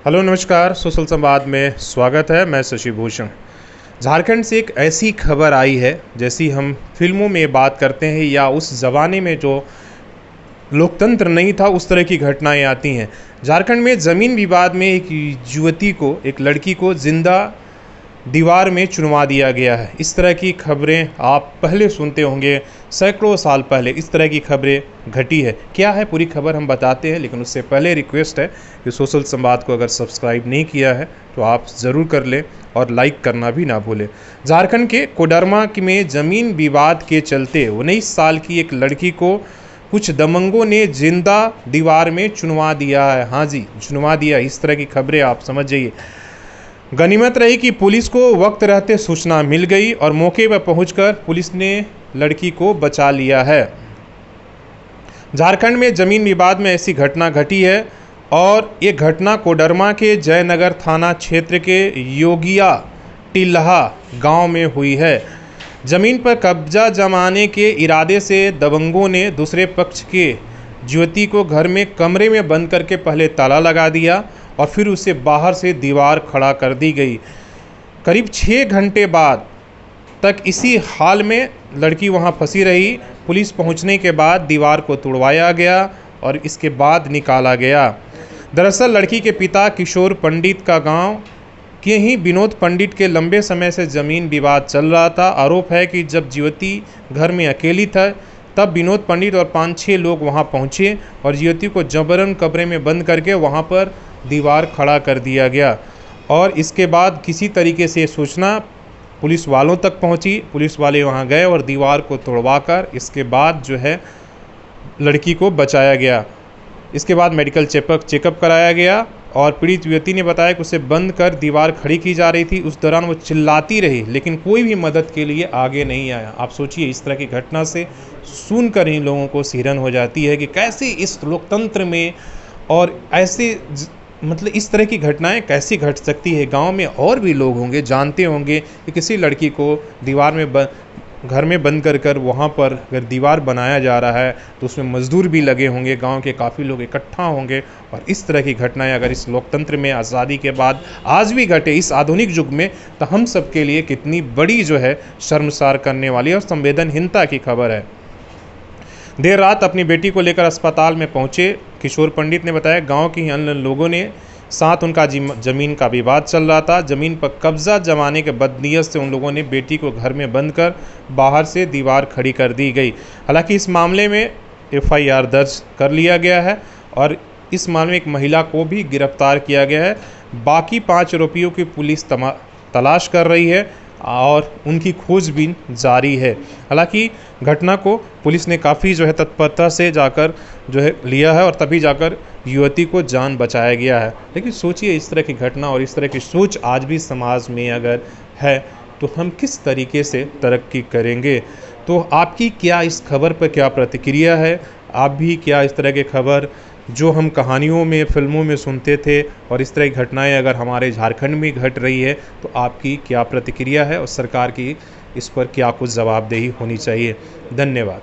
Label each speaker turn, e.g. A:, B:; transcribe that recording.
A: Hello नमस्कार, social संवाद में स्वागत है। मैं शशि भूषण। झारखंड से एक ऐसी खबर आई है जैसी हम फिल्मों में बात करते हैं या उस ज़माने में जो लोकतंत्र नहीं था उस तरह की घटनाएं आती हैं। झारखंड में ज़मीन विवाद में एक युवती को, एक लड़की को जिंदा दीवार में चुनवा दिया गया है। इस तरह की खबरें आप पहले सुनते होंगे, सैकड़ों साल पहले इस तरह की खबरें घटी है। क्या है पूरी खबर हम बताते हैं, लेकिन उससे पहले रिक्वेस्ट है कि सोशल संवाद को अगर सब्सक्राइब नहीं किया है तो आप ज़रूर कर लें और लाइक करना भी ना भूलें। झारखंड के कोडरमा में ज़मीन विवाद के चलते 19 साल की एक लड़की को कुछ दबंगों ने जिंदा दीवार में चुनवा दिया है। हाँ जी, चुनवा दिया। इस तरह की खबरें आप समझ जाइए। गनीमत रही कि पुलिस को वक्त रहते सूचना मिल गई और मौके पर पहुंचकर पुलिस ने लड़की को बचा लिया है। झारखंड में जमीन विवाद में ऐसी घटना घटी है और ये घटना कोडरमा के जयनगर थाना क्षेत्र के योगिया टिल्हा गांव में हुई है। जमीन पर कब्जा जमाने के इरादे से दबंगों ने दूसरे पक्ष के युवती को घर में कमरे में बंद करके पहले ताला लगा दिया और फिर उसे बाहर से दीवार खड़ा कर दी गई। करीब 6 घंटे बाद तक इसी हाल में लड़की वहां फंसी रही। पुलिस पहुंचने के बाद दीवार को तोड़वाया गया और इसके बाद निकाला गया। दरअसल लड़की के पिता किशोर पंडित का गांव के ही विनोद पंडित के लंबे समय से ज़मीन विवाद चल रहा था। आरोप है कि जब युवती घर में अकेली था तब विनोद पंडित और 5-6 लोग वहां पहुंचे और युवती को जबरन कमरे में बंद करके वहां पर दीवार खड़ा कर दिया गया। और इसके बाद किसी तरीके से सूचना पुलिस वालों तक पहुंची। पुलिस वाले वहां गए और दीवार को तोड़वाकर इसके बाद जो है लड़की को बचाया गया। इसके बाद मेडिकल चेकअप कराया गया और पीड़ित युवती ने बताया कि उसे बंद कर दीवार खड़ी की जा रही थी। उस दौरान वो चिल्लाती रही लेकिन कोई भी मदद के लिए आगे नहीं आया। आप सोचिए, इस तरह की घटना से सुनकर ही लोगों को सिहरन हो जाती है कि कैसे इस लोकतंत्र में और ऐसे मतलब इस तरह की घटनाएं कैसी घट सकती है। गांव में और भी लोग होंगे, जानते होंगे कि किसी लड़की को दीवार में घर में बंद कर वहाँ पर अगर दीवार बनाया जा रहा है तो उसमें मजदूर भी लगे होंगे, गांव के काफ़ी लोग इकट्ठा होंगे। और इस तरह की घटनाएं अगर इस लोकतंत्र में आज़ादी के बाद आज भी घटे इस आधुनिक युग में, तो हम सब के लिए कितनी बड़ी जो है शर्मसार करने वाली और संवेदनहीनता की खबर है। देर रात अपनी बेटी को लेकर अस्पताल में पहुंचे किशोर पंडित ने बताया गांव के अन्य लोगों ने साथ उनका ज़मीन का विवाद चल रहा था। ज़मीन पर कब्जा जमाने के बदनीयत से उन लोगों ने बेटी को घर में बंद कर बाहर से दीवार खड़ी कर दी गई। हालांकि इस मामले में FIR दर्ज कर लिया गया है और इस मामले में एक महिला को भी गिरफ्तार किया गया है। बाकी 5 आरोपियों की पुलिस तलाश कर रही है और उनकी खोजबीन जारी है। हालांकि घटना को पुलिस ने काफ़ी जो है तत्परता से जाकर जो है लिया है और तभी जाकर युवती को जान बचाया गया है। लेकिन सोचिए, इस तरह की घटना और इस तरह की सोच आज भी समाज में अगर है तो हम किस तरीके से तरक्की करेंगे। तो आपकी क्या इस खबर पर क्या प्रतिक्रिया है? आप भी क्या इस तरह की खबर जो हम कहानियों में, फिल्मों में सुनते थे और इस तरह की घटनाएं अगर हमारे झारखंड में घट रही है तो आपकी क्या प्रतिक्रिया है और सरकार की इस पर क्या कुछ जवाबदेही होनी चाहिए? धन्यवाद।